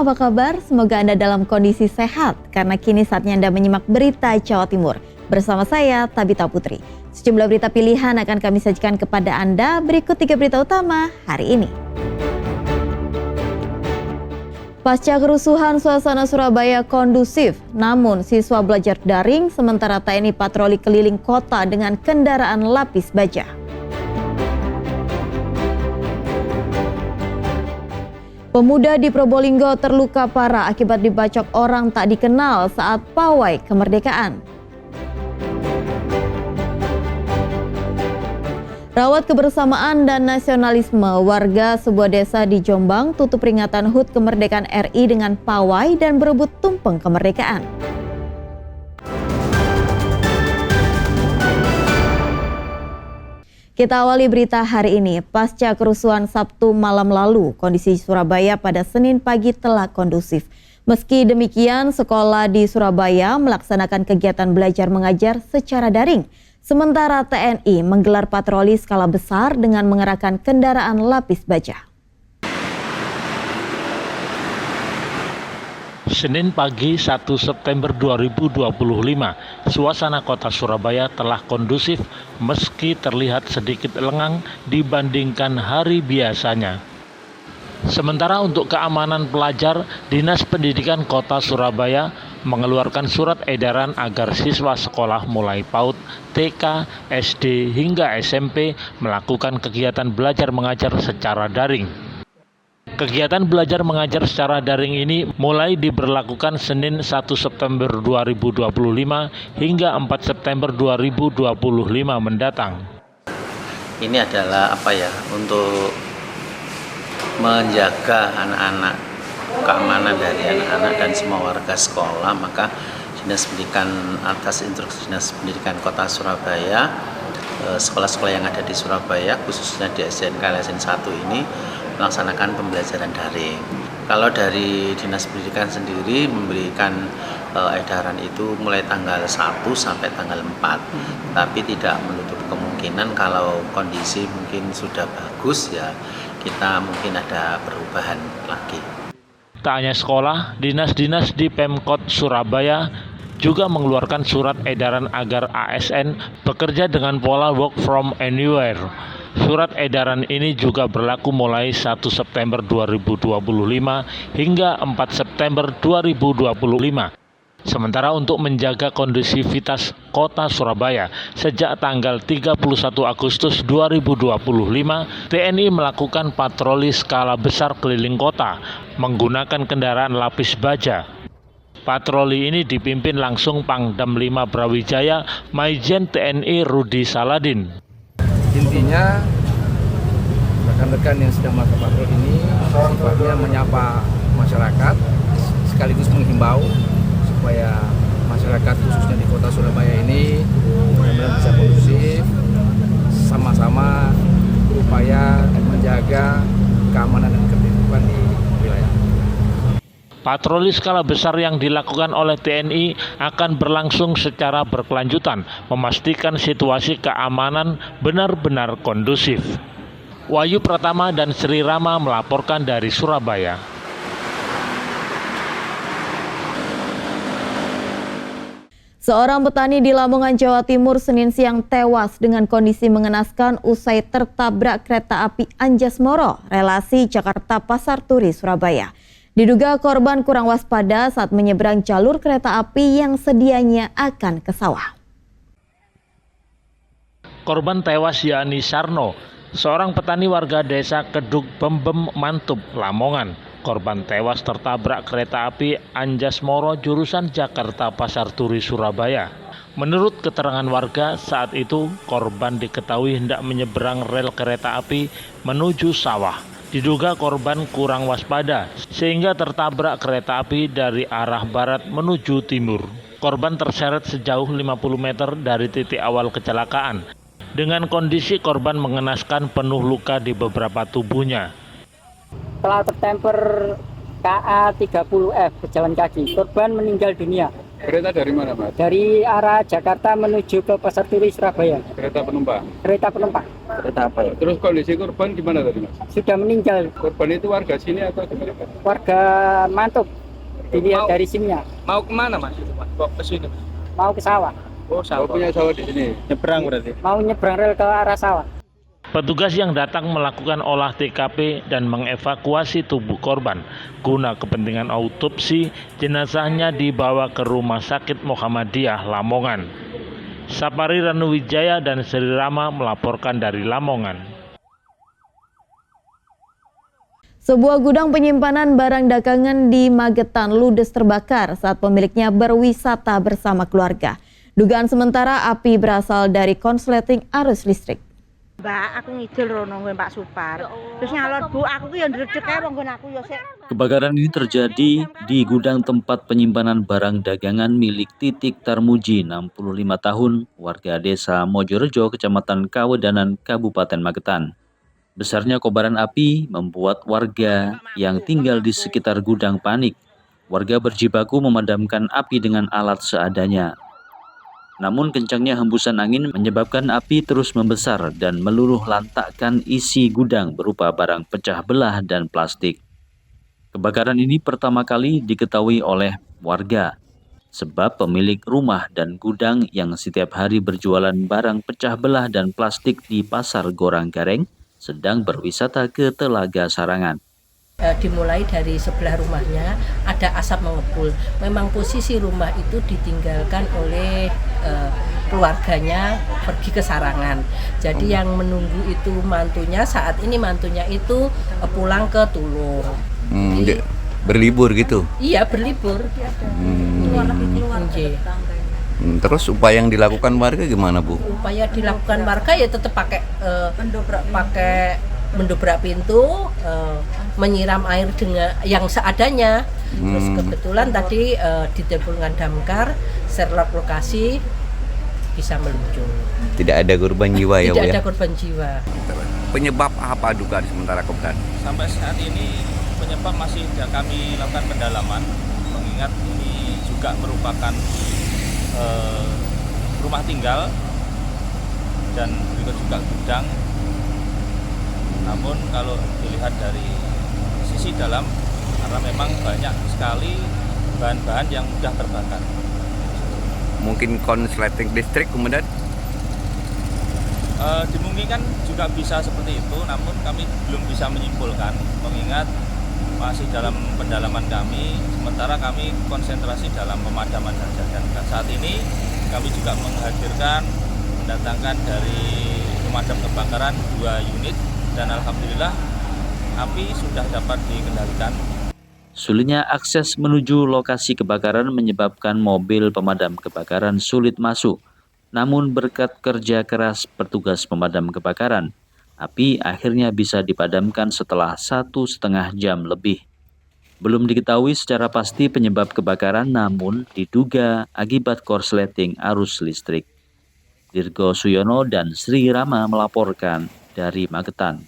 apa kabar? Semoga Anda dalam kondisi sehat karena kini saatnya Anda menyimak berita Jawa Timur. Bersama saya Tabita Putri. Sejumlah berita pilihan akan kami sajikan kepada Anda. Berikut 3 berita utama hari ini. Pasca kerusuhan, suasana Surabaya kondusif. Namun siswa belajar daring sementara TNI patroli keliling kota dengan kendaraan lapis baja. Pemuda di Probolinggo terluka parah akibat dibacok orang tak dikenal saat pawai kemerdekaan. Rawat kebersamaan dan nasionalisme, warga sebuah desa di Jombang tutup peringatan HUT kemerdekaan RI dengan pawai dan berebut tumpeng kemerdekaan. Kita awali berita hari ini. Pasca kerusuhan Sabtu malam lalu, kondisi Surabaya pada Senin pagi telah kondusif. Meski demikian, sekolah di Surabaya melaksanakan kegiatan belajar mengajar secara daring. Sementara TNI menggelar patroli skala besar dengan mengerahkan kendaraan lapis baja. Senin pagi 1 September 2025, suasana kota Surabaya telah kondusif meski terlihat sedikit lengang dibandingkan hari biasanya. Sementara untuk keamanan pelajar, Dinas Pendidikan Kota Surabaya mengeluarkan surat edaran agar siswa sekolah mulai PAUD, TK, SD hingga SMP melakukan kegiatan belajar mengajar secara daring. Kegiatan belajar mengajar secara daring ini mulai diberlakukan Senin 1 September 2025 hingga 4 September 2025 mendatang. Ini adalah untuk menjaga anak-anak, keamanan dari anak-anak dan semua warga sekolah, maka Dinas Pendidikan atas instruksi Dinas Pendidikan Kota Surabaya, sekolah-sekolah yang ada di Surabaya khususnya di SDN KLSN 1 ini melaksanakan pembelajaran daring. Kalau dari Dinas Pendidikan sendiri memberikan edaran itu mulai tanggal 1 sampai tanggal 4, tapi tidak menutup kemungkinan kalau kondisi mungkin sudah bagus ya kita mungkin ada perubahan lagi. Tak hanya sekolah, dinas-dinas di Pemkot Surabaya juga mengeluarkan surat edaran agar ASN bekerja dengan pola work from anywhere. Surat edaran ini juga berlaku mulai 1 September 2025 hingga 4 September 2025. Sementara untuk menjaga kondusivitas kota Surabaya, sejak tanggal 31 Agustus 2025, TNI melakukan patroli skala besar keliling kota menggunakan kendaraan lapis baja. Patroli ini dipimpin langsung Pangdam 5 Brawijaya, Maijen TNI Rudi Saladin. Intinya rekan-rekan yang sedang melakukan patroli ini sifatnya menyapa masyarakat sekaligus menghimbau supaya masyarakat khususnya di kota Surabaya ini benar-benar bisa kondusif, sama-sama berupaya menjaga keamanan dan ketertiban di wilayah. Patroli skala besar yang dilakukan oleh TNI akan berlangsung secara berkelanjutan, memastikan situasi keamanan benar-benar kondusif. Wahyu Pratama dan Sri Rama melaporkan dari Surabaya. Seorang petani di Lamongan, Jawa Timur, Senin siang tewas dengan kondisi mengenaskan usai tertabrak kereta api Anjasmoro, relasi Jakarta Pasar Turi, Surabaya. Diduga korban kurang waspada saat menyeberang jalur kereta api yang sedianya akan ke sawah. Korban tewas yakni Sarno, seorang petani warga desa Keduk Bembem Mantub, Lamongan. Korban tewas tertabrak kereta api Anjasmoro jurusan Jakarta Pasar Turi, Surabaya. Menurut keterangan warga, saat itu korban diketahui hendak menyeberang rel kereta api menuju sawah. Diduga korban kurang waspada sehingga tertabrak kereta api dari arah barat menuju timur. Korban terseret sejauh 50 meter dari titik awal kecelakaan. Dengan kondisi korban mengenaskan penuh luka di beberapa tubuhnya. Telah tertemper KA 30F pejalan kaki, korban meninggal dunia. Kereta dari mana, Mas? Dari arah Jakarta menuju ke Pasar Turi Surabaya. Kereta penumpang. Kereta penumpang. Kereta apa ya? Terus kondisi korban gimana tadi, Mas? Sudah meninggal. Korban itu warga sini atau gimana, Mas? Warga Mantuk. Dilihat dari SIM-nya. Mau kemana, Mas? Kok ke sini? Mau ke sawah. Oh, Oh, punya sawah di sini. Nyebrang berarti. Mau nyebrang rel ke arah sawah. Petugas yang datang melakukan olah TKP dan mengevakuasi tubuh korban. Guna kepentingan autopsi, jenazahnya dibawa ke Rumah Sakit Muhammadiyah Lamongan. Sapari Ranuwijaya dan Sri Rama melaporkan dari Lamongan. Sebuah gudang penyimpanan barang dagangan di Magetan ludes terbakar saat pemiliknya berwisata bersama keluarga. Dugaan sementara api berasal dari konsleting arus listrik. Mbak, aku ngidul rono nggon Pak Supar. Terus nyalon Bu, aku ki yo ndredeg ae wong nggon aku yo sik. Kebakaran ini terjadi di gudang tempat penyimpanan barang dagangan milik Titik Tarmuji, 65 tahun, warga desa Mojorejo, Kecamatan Kawedanan, Kabupaten Magetan. Besarnya kobaran api membuat warga yang tinggal di sekitar gudang panik. Warga berjibaku memadamkan api dengan alat seadanya. Namun kencangnya hembusan angin menyebabkan api terus membesar dan meluluh lantakkan isi gudang berupa barang pecah belah dan plastik. Kebakaran ini pertama kali diketahui oleh warga, sebab pemilik rumah dan gudang yang setiap hari berjualan barang pecah belah dan plastik di Pasar Goranggareng sedang berwisata ke Telaga Sarangan. Dimulai dari sebelah rumahnya ada asap mengepul. Memang posisi rumah itu ditinggalkan oleh keluarganya pergi ke Sarangan. Jadi yang menunggu itu mantunya, saat ini mantunya itu pulang ke Tulung. Berlibur gitu? Iya, berlibur. Terus upaya yang dilakukan warga gimana, Bu? Upaya dilakukan warga ya tetap pakai mendobrak pintu, menyiram air dengan yang seadanya. Terus kebetulan tadi ditelepon damkar, serlok lokasi bisa meluncur. Tidak ada korban jiwa ya, Bu? Tidak ada korban jiwa. Penyebab apa dugaan sementara kebakaran? Sampai saat ini penyebab masih kami lakukan pendalaman, mengingat ini juga merupakan rumah tinggal dan berikut juga gudang. Namun kalau dilihat dari sisi dalam, karena memang banyak sekali bahan-bahan yang mudah terbakar. Mungkin konsleting listrik kemudian? Dimungkinkan juga bisa seperti itu, namun kami belum bisa menyimpulkan, mengingat masih dalam pendalaman kami, sementara kami konsentrasi dalam pemadaman saja. Dan saat ini kami juga mendatangkan dari pemadam kebakaran 2 unit, dan alhamdulillah api sudah dapat dikendalikan. Sulitnya akses menuju lokasi kebakaran menyebabkan mobil pemadam kebakaran sulit masuk. Namun berkat kerja keras petugas pemadam kebakaran, api akhirnya bisa dipadamkan setelah 1,5 jam lebih. Belum diketahui secara pasti penyebab kebakaran, namun diduga akibat korsleting arus listrik. Dirgo Suyono dan Sri Rama melaporkan dari Magetan.